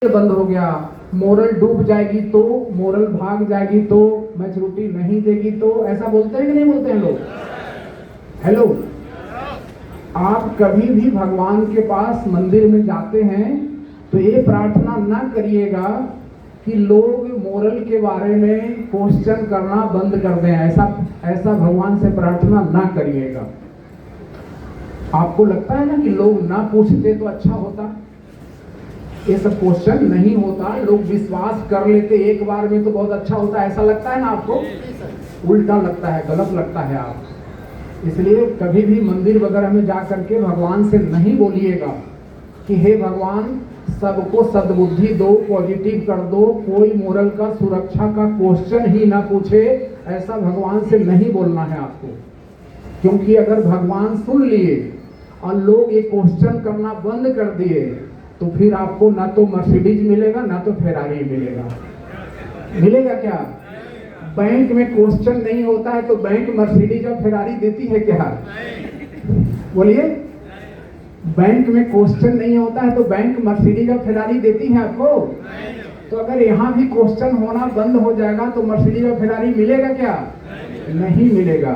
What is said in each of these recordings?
बंद हो गया, मोरल डूब जाएगी तो, मोरल भाग जाएगी तो, मैच्योरिटी नहीं देगी तो, ऐसा बोलते हैं कि नहीं बोलते हैं लोग? हेलो, आप कभी भी भगवान के पास मंदिर में जाते हैं तो ये प्रार्थना ना करिएगा कि लोग मोरल के बारे में क्वेश्चन करना बंद कर दें। ऐसा भगवान से प्रार्थना ना करिएगा। आपको लगता है ना कि लोग ना पूछते तो अच्छा होता? ये सब क्वेश्चन नहीं होता, लोग विश्वास कर लेते एक बार में तो बहुत अच्छा होता, ऐसा लगता है ना आपको? उल्टा लगता है, गलत लगता है आप। इसलिए कभी भी मंदिर वगैरह में जा करके भगवान से नहीं बोलिएगा कि हे भगवान सबको सद्बुद्धि दो, पॉजिटिव कर दो, कोई मोरल का सुरक्षा का क्वेश्चन ही ना पूछे। ऐसा भगवान से नहीं बोलना है आपको, क्योंकि अगर भगवान सुन लिए और लोग ये क्वेश्चन करना बंद कर दिए तो फिर आपको ना तो मर्सिडीज मिलेगा ना तो फेरारी मिलेगा। मिलेगा क्या? बैंक में क्वेश्चन नहीं होता है तो बैंक मर्सिडीज और फेरारी देती है क्या? बोलिए, बैंक में क्वेश्चन नहीं होता है तो बैंक मर्सिडीज और फेरारी देती है आपको? तो अगर यहाँ भी क्वेश्चन होना बंद हो जाएगा तो मर्सिडीज और फेरारी मिलेगा क्या? नहीं मिलेगा।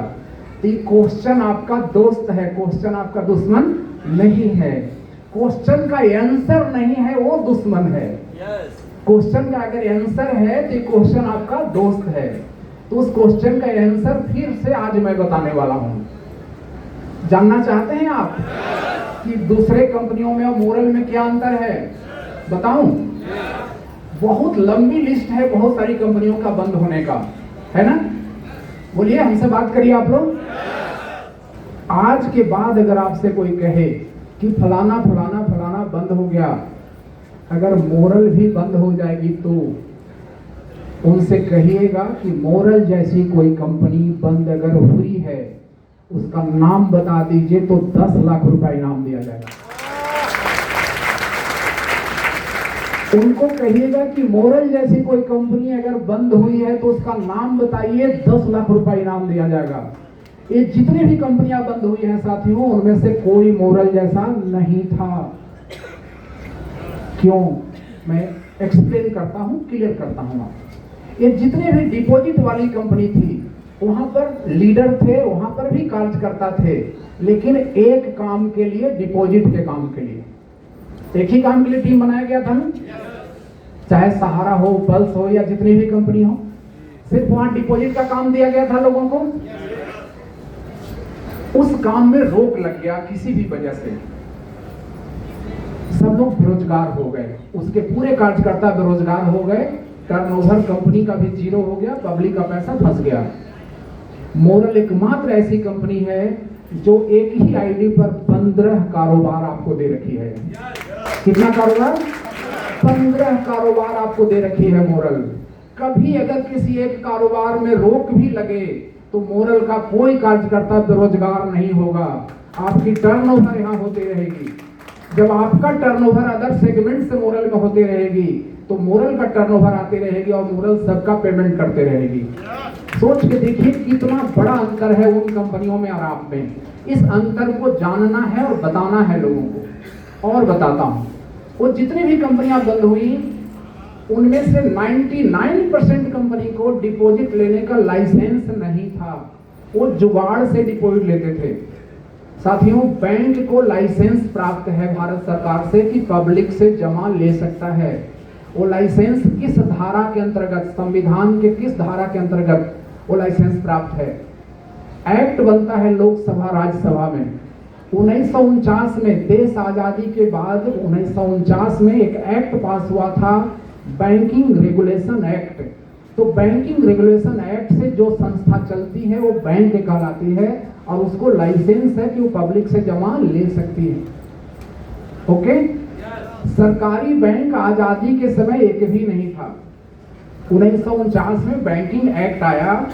तो क्वेश्चन आपका दोस्त है, क्वेश्चन आपका दुश्मन नहीं है। क्वेश्चन का आंसर नहीं है वो दुश्मन है। क्वेश्चन का अगर आंसर है तो क्वेश्चन आपका दोस्त है। तो उस क्वेश्चन का आंसर फिर से आज मैं बताने वाला हूं। जानना चाहते हैं आप कि दूसरे कंपनियों में और मोरल में क्या अंतर है? बताऊं? बहुत लंबी लिस्ट है बहुत सारी कंपनियों का बंद होने का, है ना? बोलिए, हमसे बात करिए आप लोग। आज के बाद अगर आपसे कोई कहे कि फलाना फलाना फलाना बंद हो गया, अगर मोरल भी बंद हो जाएगी तो उनसे कहिएगा कि मोरल जैसी कोई कंपनी बंद अगर हुई है उसका नाम बता दीजिए तो 10 लाख रुपए इनाम दिया जाएगा। उनको कहिएगा कि मोरल जैसी कोई कंपनी अगर बंद हुई है तो उसका नाम बताइए, 10 लाख रुपए इनाम दिया जाएगा। ये जितनी भी कंपनियां बंद हुई हैं साथियों, उनमें से कोई मोरल जैसा नहीं था। क्यों? मैं एक्सप्लेन करता हूं, क्लियर करता हूं आप। ये जितने भी डिपॉजिट वाली कंपनी थी वहां पर लीडर थे, वहां पर भी कार्यकर्ता थे, लेकिन एक काम के लिए, डिपॉजिट के काम के लिए, एक ही काम के लिए टीम बनाया गया था ना। चाहे सहारा हो, पल्स हो या जितनी भी कंपनी हो, सिर्फ वहां डिपॉजिट का काम दिया गया था लोगों को। उस काम में रोक लग गया किसी भी वजह से, सब लोग बेरोजगार हो गए, उसके पूरे कार्यकर्ता बेरोजगार हो गए, टर्नओवर कंपनी का भी जीरो हो गया, पब्लिक का पैसा फंस गया। मोरल एकमात्र ऐसी कंपनी है जो एक ही आईडी पर 15 कारोबार आपको दे रखी है। कितना कारोबार? 15 कारोबार आपको दे रखी है मोरल। कभी अगर किसी एक कारोबार में रोक भी लगे तो मोरल का कोई कार्यकर्ता बेरोजगार नहीं होगा, आपकी टर्नओवर यहाँ होती रहेगी। जब आपका टर्नओवर अदर सेगमेंट से मोरल में होती रहेगी तो मोरल का टर्नओवर आती रहेगी और मोरल सबका पेमेंट करते रहेगी। सोच के देखिए कितना बड़ा अंतर है उन कंपनियों में और आप में। इस अंतर को जानना है और बताना है लोगों को। और बताता हूं, वो जितनी भी कंपनियां बंद हुई उनमें से 99% कंपनी को डिपॉजिट लेने का लाइसेंस नहीं था। वो जुगाड़ से डिपॉजिट लेते थे। साथियों, बैंक को लाइसेंस प्राप्त है भारत सरकार से कि पब्लिक से जमा ले सकता है। वो लाइसेंस किस धारा के अंतर्गत, संविधान के किस धारा के अंतर्गत वो लाइसेंस प्राप्त है? एक्ट बनता है लोकसभा राज्यसभा में 1949 में। देश आजादी के बाद 1949 में एक एक्ट पास हुआ था, बैंकिंग रेगुलेशन एक्ट। तो बैंकिंग रेगुलेशन एक्ट से जो संस्था चलती है वो बैंक कहलाती है और उसको लाइसेंस है कि वो पब्लिक से जमा ले सकती है। ओके? सरकारी बैंक आजादी के समय एक भी नहीं था। 1949 में बैंकिंग एक्ट आया।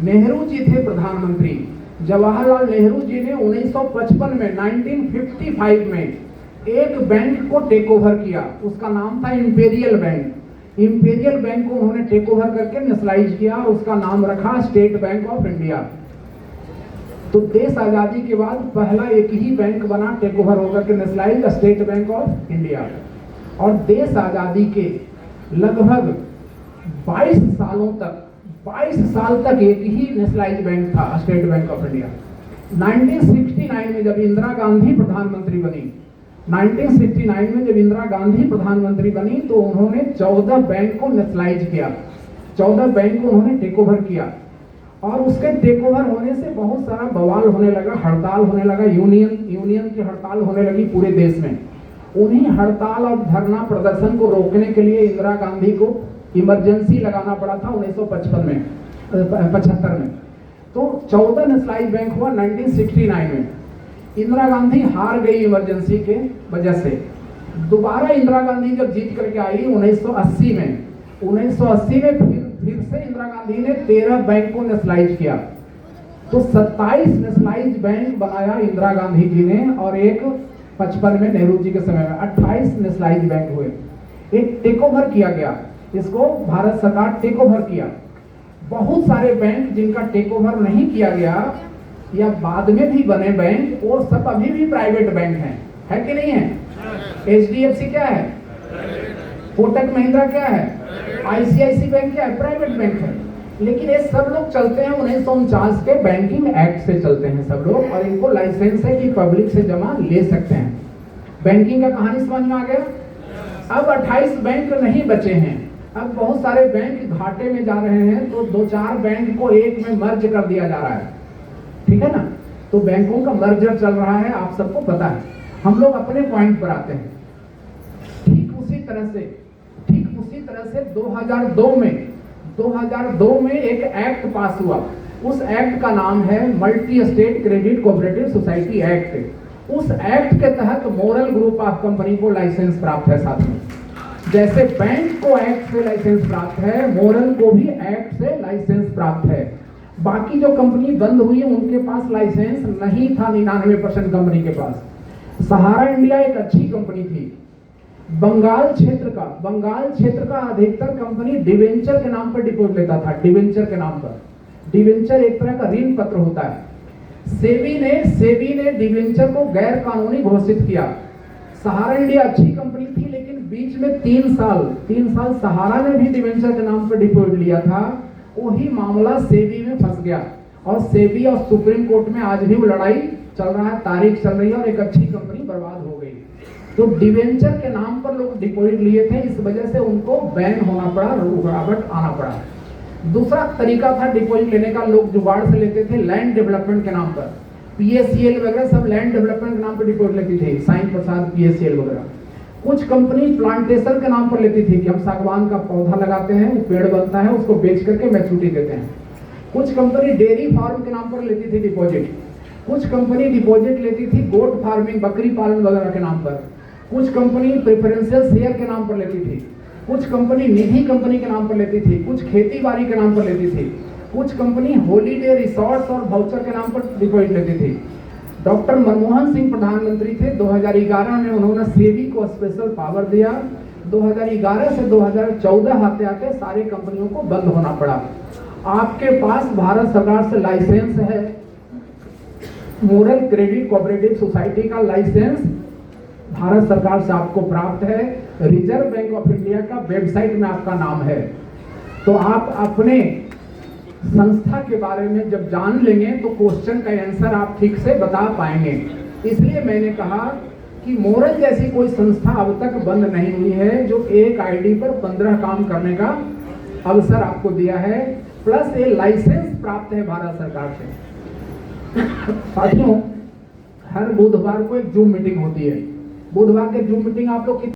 नेहरू जी थे प्रधानमंत्री। जवाहरलाल नेहरू जी ने 1955 में 1955 में एक बैंक को टेक ओवर किया, उसका नाम था इंपीरियल बैंक। इंपीरियल बैंक को उन्होंने टेक ओवर करके नेशनलाइज किया, उसका नाम रखा स्टेट बैंक ऑफ इंडिया। तो देश आजादी के बाद पहला एक ही बैंक बना टेक ओवर होकर के nationalise, state bank of India. और देश आजादी के लगभग 22 सालों तक 22 साल तक एक ही नेशनलाइज बैंक था, स्टेट बैंक ऑफ इंडिया। 1969 में जब इंदिरा गांधी प्रधानमंत्री बनी, 1969 में जब इंदिरा गांधी प्रधानमंत्री बनी तो उन्होंने 14 बैंक को नेशनलाइज किया, 14 बैंक को उन्होंने टेक ओवर किया। और उसके टेक ओवर होने से बहुत सारा बवाल होने लगा, हड़ताल होने लगा, यूनियन की हड़ताल होने लगी पूरे देश में। उन्हीं हड़ताल और धरना प्रदर्शन को रोकने के लिए इंदिरा गांधी को इमरजेंसी लगाना पड़ा था 1975 में 75 में। तो 14 नेशनलाइज बैंक हुआ 1969 में। इंदिरा गांधी हार गई इमरजेंसी के वजह से। दोबारा इंदिरा गांधी जब जीत करके आई 1980 में, 1980 में फिर से इंदिरा गांधी ने 13 बैंक को नेशनलाइज किया। तो 27 नेशनलाइज बैंक बनाया इंदिरा गांधी जी ने, और एक 55 में नेहरू जी के समय में 28 नेशनलाइज बैंक हुए। एक टेक ओवर किया गया, इसको भारत सरकार टेक ओवर किया। बहुत सारे बैंक जिनका टेक ओवर नहीं किया गया या बाद में भी बने बैंक, वो सब अभी भी प्राइवेट बैंक हैं, है कि नहीं है? HDFC क्या है? कोटक महिंद्रा क्या है? ICICI बैंक क्या है? प्राइवेट बैंक है। लेकिन ये सब लोग चलते हैं 1949 के बैंकिंग एक्ट से चलते हैं सब लोग, और इनको लाइसेंस है कि पब्लिक से जमा ले सकते हैं। बैंकिंग का कहानी समझ में आ गया? अब 28 बैंक नहीं बचे हैं। अब बहुत सारे बैंक घाटे में जा रहे हैं, तो 2-4 बैंक को एक में मर्ज कर दिया जा रहा है, ठीक है ना? तो बैंकों का मर्जर चल रहा है, आप सबको पता है। हम लोग अपने पॉइंट पर आते हैं। ठीक उसी तरह से 2002 में एक एक्ट पास हुआ। उस एक्ट का नाम है multi state credit cooperative society act. उस एक्ट के तहत मोरल ग्रुप ऑफ कंपनी को लाइसेंस प्राप्त है। साथ में जैसे बैंक को एक्ट से लाइसेंस प्राप्त है, मोरल को भी एक्ट से लाइसेंस प्राप्त है। बाकी जो कंपनी बंद हुई उनके पास लाइसेंस नहीं था, 99% कंपनी के पास। सहारा इंडिया एक अच्छी कंपनी थी। बंगाल क्षेत्र का अधिकतर कंपनी डिवेंचर के नाम पर डिपॉजिट लेता था। डिवेंचर के नाम पर, डिवेंचर एक तरह का ऋण पत्र होता है। सेबी ने डिवेंचर को गैर कानूनी घोषित किया। सहारा इंडिया अच्छी कंपनी थी, लेकिन बीच में 3 साल सहारा ने भी डिवेंचर के नाम पर डिपॉजिट लिया था। वही मामला सेबी में फंस गया, और सेबी और सुप्रीम कोर्ट में आज भी वो लड़ाई चल रहा है, तारीख चल रही है, और एक अच्छी कंपनी बर्बाद हो गई। तो डिवेंचर के नाम पर लोग डिपॉजिट लिए थे, इस वजह से उनको बैन होना पड़ा, रुकावट आना पड़ा। दूसरा तरीका था डिपॉजिट लेने का, लोग जुगाड़ से लेते थे लैंड डेवलपमेंट के नाम पर। PACL वगैरह सब लैंड डेवलपमेंट के नाम पर डिपॉजिट लेती थी, साईं प्रसाद PACL वगैरह। कुछ कंपनी प्लांटेशन के नाम पर लेती थी कि हम सागवान का पौधा लगाते हैं, पेड़ बनता है, उसको बेच करके मैच्योरिटी देते हैं। कुछ कंपनी डेयरी फार्म के नाम पर लेती थी डिपॉजिट। कुछ कंपनी डिपॉजिट लेती थी गोट फार्मिंग, बकरी पालन वगैरह के नाम पर। कुछ कंपनी प्रेफरेंशियल शेयर के नाम पर लेती थी। कुछ कंपनी निधि कंपनी के नाम पर लेती थी। कुछ खेती बाड़ी के नाम पर लेती थी। कुछ कंपनी हॉलीडे रिसोर्ट्स और वाउचर के नाम पर डिपॉजिट लेती थी। डॉक्टर मनमोहन सिंह प्रधानमंत्री थे, 2011 में उन्होंने सेबी को स्पेशल पावर दिया। 2011 से 2014 आते आते सारी कंपनियों को बंद होना पड़ा। आपके पास भारत सरकार से लाइसेंस है, मोरल क्रेडिट कोऑपरेटिव सोसाइटी का लाइसेंस भारत सरकार से आपको प्राप्त है। रिजर्व बैंक ऑफ इंडिया का वेबसाइट में आपका नाम है। तो आप अपने संस्था के बारे में जब जान लेंगे तो क्वेश्चन का आंसर आप ठीक से बता पाएंगे। इसलिए मैंने कहा कि मोरल जैसी कोई संस्था अब तक बंद नहीं हुई है, जो एक आईडी पर 15 काम करने का अवसर आपको दिया है, प्लस ये लाइसेंस प्राप्त है भारत सरकार से। साथियों, हर बुधवार को एक जूम मीटिंग होती है। बुधवार के जूम मीटिंग आप लोग